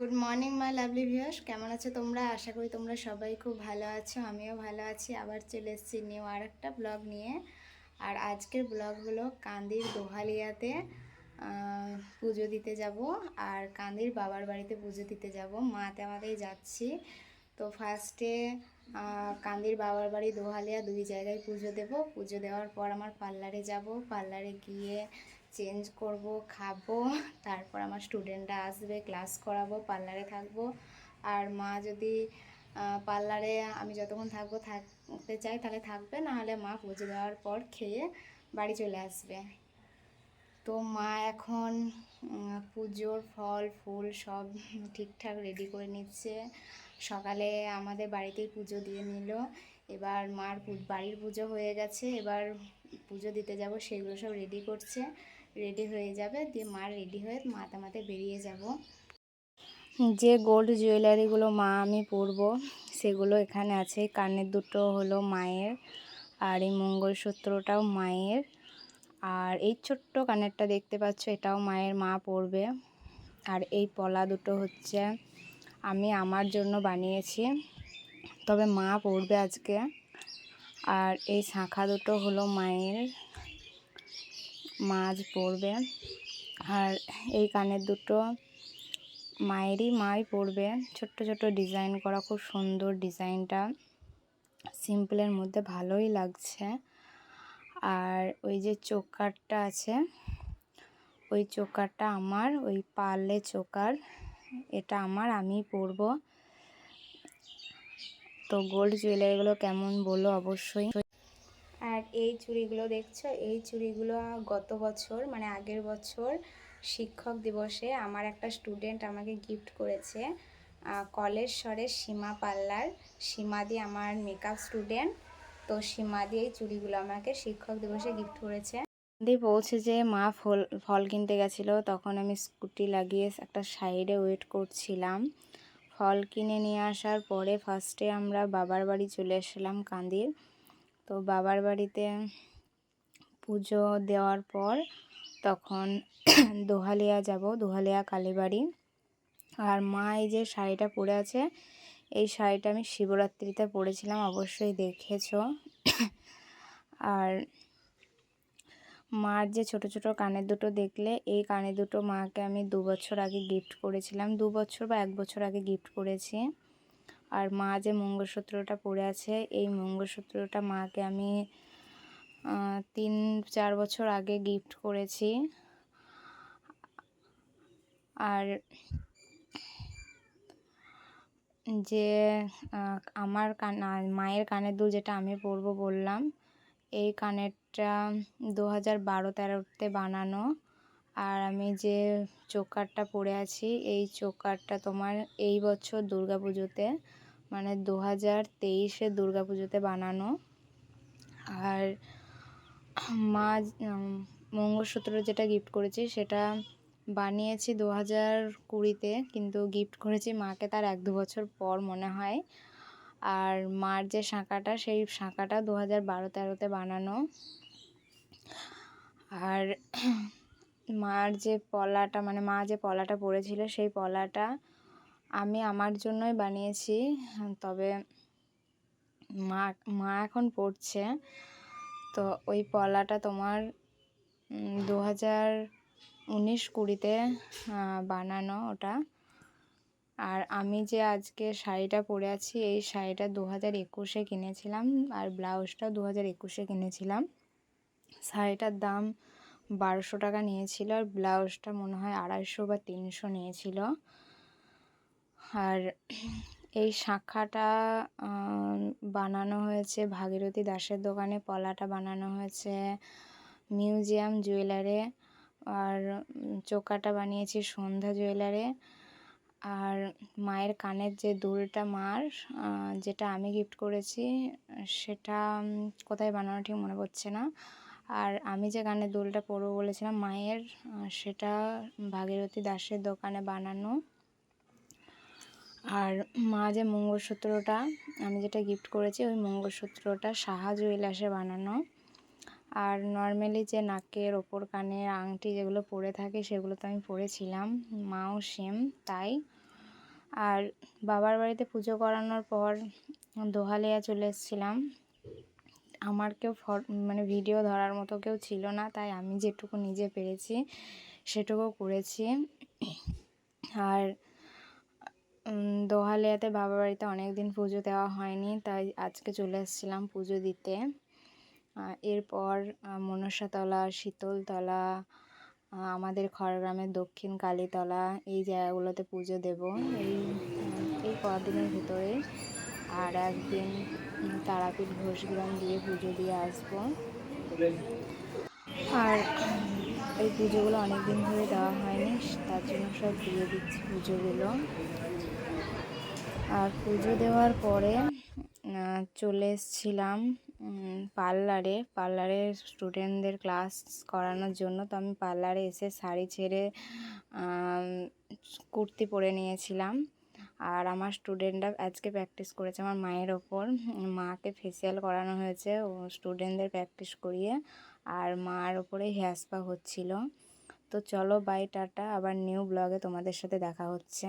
Good morning my lovely viewers, কেমন আছো তোমরা? আশা করি তোমরা সবাই খুব ভালো আছো। আমিও ভালো আছি। আবার চলে এসেছি নিউ আর একটা ব্লগ নিয়ে। আর আজকের ব্লগ হলো কান্দির দোহালিয়াতে পুজো দিতে যাব। আর কান্দির বাবার বাড়িতে পুজো দিতে যাব, মাতে আমাদেরই যাচ্ছি। তো ফার্স্টে কান্দির বাবার বাড়ি দোহালিয়া দুই জায়গায় পুজো দেব। পুজো দেওয়ার পর আমার পার্লারে যাব, পার্লারে গিয়ে চেঞ্জ করব, খাবো, তারপর আমার স্টুডেন্টরা আসবে, ক্লাস করাবো, পার্লারে থাকবো। আর মা যদি পার্লারে আমি যতক্ষণ থাকতে চাই তাহলে থাকবে, নাহলে মা পুজো দেওয়ার পর খেয়ে বাড়ি চলে আসবে। তো মা এখন পুজোর ফল ফুল সব ঠিকঠাক রেডি করে নিচ্ছে। সকালে আমাদের বাড়িতেই পুজো দিয়ে নিল। এবার মার বাড়ির পুজো হয়ে গেছে, এবার পুজো দিতে যাব, সেগুলো সব রেডি করছে। রেডি হয়ে যাবে, দিয়ে মার রেডি হয়ে মাতে বেরিয়ে যাব। যে গোল্ড জুয়েলারিগুলো মা আমি পরবো সেগুলো এখানে আছে। কানের দুটো হলো মায়ের, আর এই মঙ্গলসূত্রটাও মায়ের, আর এই ছোট্ট কানেরটা দেখতে পাচ্ছ এটাও মায়ের, মা পরবে। আর এই পলা দুটো হচ্ছে আমি আমার জন্য বানিয়েছি, তবে মা পরবে আজকে। আর এই শাঁখা দুটো হলো মায়ের, মা আজ পরবে। আর এই কানের দুটো মায়েরই, মাই পরবে। ছোট্ট ছোট্ট ডিজাইন করা, খুব সুন্দর ডিজাইনটা, সিম্পলের মধ্যে ভালোই লাগছে। আর ওই যে চোকারটা আছে, ওই চোকারটা আমার, ওই পার্লে চোকার, এটা আমার, আমি পরবো। তো গোল্ড জুয়েলারিগুলো কেমন বলো অবশ্যই। আর এই চুড়িগুলো দেখছো, এই চুড়িগুলো গত বছর মানে আগের বছর শিক্ষক দিবসে আমার একটা স্টুডেন্ট আমাকে গিফট করেছে। কলেশ্বরের সীমা পার্লার, সীমাদি আমার মেকআপ স্টুডেন্ট। তো সীমাদি এই চুড়িগুলো আমাকে শিক্ষক দিবসে গিফট করেছে। দিয়ে বলছে যে মা ফল কিনতে গেছিলো, তখন আমি স্কুটি লাগিয়ে একটা সাইডে ওয়েট করছিলাম। ফল কিনে নিয়ে আসার পরে ফার্স্টে আমরা বাবার বাড়ি চলে এসেছিলাম কান্দির। তো বাবার বাড়িতে পুজো দেওয়ার পর তখন দোহালিয়া যাব, দোহালিয়া কালীবাড়ি। আর মা এই যে শাড়িটা পরে আছে, এই শাড়িটা আমি শিবরাত্রিতে পরেছিলাম, অবশ্যই দেখেছো। আর মার যে ছোট ছোট কানের দুটো দেখলে, এই কানের দুটো মাকে আমি 2 বছর আগে গিফট করেছিলাম, 2 বছর বা 1 বছর আগে গিফট করেছি। আর মা যে মঙ্গলসূত্রটা পরে আছে, এই মঙ্গলসূত্রটা মাকে আমি 3-4 বছর আগে গিফট করেছি। আর যে আমার মায়ের কানের দুল যেটা আমি পরবো বললাম, এই কানেরটা 2012-13তে বানানো। আর আমি যে চোকারটা পরে আছি, এই চোকারটা তোমার এই বছর দুর্গাপুজোতে, মানে 2023-এ দুর্গাপুজোতে বানানো। আর মা মঙ্গলসূত্র যেটা গিফট করেছি সেটা বানিয়েছি 2020-তে, কিন্তু গিফট করেছি মাকে তার 1-2 বছর পর মনে হয়। আর মার যে শাঁখাটা, সেই শাঁখাটা 2012-13তে বানানো। আর মার যে পলাটা, মানে মা যে পলাটা পরেছিল, সেই পলাটা আমি আমার জন্যই বানিয়েছি, তবে মা এখন পরছে। তো ওই পলাটা তোমার 2019-20-তে বানানো ওটা। আর আমি যে আজকে শাড়িটা পরে আছি, এই শাড়িটা 2021-এ কিনেছিলাম, আর ব্লাউজটা 2021-এ কিনেছিলাম। শাড়িটার দাম 1200 টাকা নিয়েছিল, আর ব্লাউজটা মনে হয় 250 বা 300 নিয়েছিল। আর এই শাঁখাটা বানানো হয়েছে ভাগীরথী দাসের দোকানে, পলাটা বানানো হয়েছে মিউজিয়াম জুয়েলারে, আর চোকাটা বানিয়েছি সন্ধ্যা জুয়েলারে। আর মায়ের কানের যে দুলটা মার, যেটা আমি গিফট করেছি, সেটা কোথায় বানানো ঠিক মনে পড়ছে না। আর আমি যে কানের দুলটা পরবো বলেছিলাম মায়ের, সেটা ভাগীরথী দাসের দোকানে বানানো। আর মা যে মঙ্গলসূত্রটা আমি যেটা গিফট করেছি, ওই মঙ্গলসূত্রটা সাহা জুয়েলার্সে বানানো। আর নর্মালি যে নাকের ওপর কানের আংটি যেগুলো পরে থাকে, সেগুলো তো আমি পরেছিলাম, মাও সেম তাই। আর বাবার বাড়িতে পুজো করানোর পর দোহালিয়া চলে এসেছিলাম। আমার কেউ মানে ভিডিও ধরার মতো কেউ ছিল না, তাই আমি যেটুকু নিজে পেরেছি সেটুকু করেছি। আর দোহালিয়াতে বাবার বাড়িতে অনেক দিন পুজো দেওয়া হয়নি, তাই আজকে চলে এসেছিলাম পুজো দিতে। এরপর মনসাতলা, শীতলতলা, আমাদের খড়গ্রামের দক্ষিণ কালীতলা, এই জায়গাগুলোতে পুজো দেব এই কদিনের ভিতরে। আর একদিন তারাপীঠ ঘোষগ্রাম দিয়ে পুজো দিয়ে আসবো। আর এই পুজোগুলো অনেক দিন ধরে দেওয়া হয়নি, তার জন্য সব দিয়ে দিচ্ছি পুজোগুলো। আর পুজো দেওয়ার পরে চলে এসেছিলাম পার্লারে স্টুডেন্টদের ক্লাস করানোর জন্য। তো আমি পার্লারে এসে শাড়ি ছেড়ে কুর্তি পরে নিয়েছিলাম। আর আমার স্টুডেন্টরা আজকে প্র্যাকটিস করেছে আমার মায়ের ওপর। মাকে ফেসিয়াল করানো হয়েছে ও স্টুডেন্টদের প্র্যাকটিস করিয়ে, আর মার ওপরে হেয়ার স্পা হচ্ছিল। তো চলো বাই, টাটা, আবার নিউ ব্লগে তোমাদের সাথে দেখা হচ্ছে।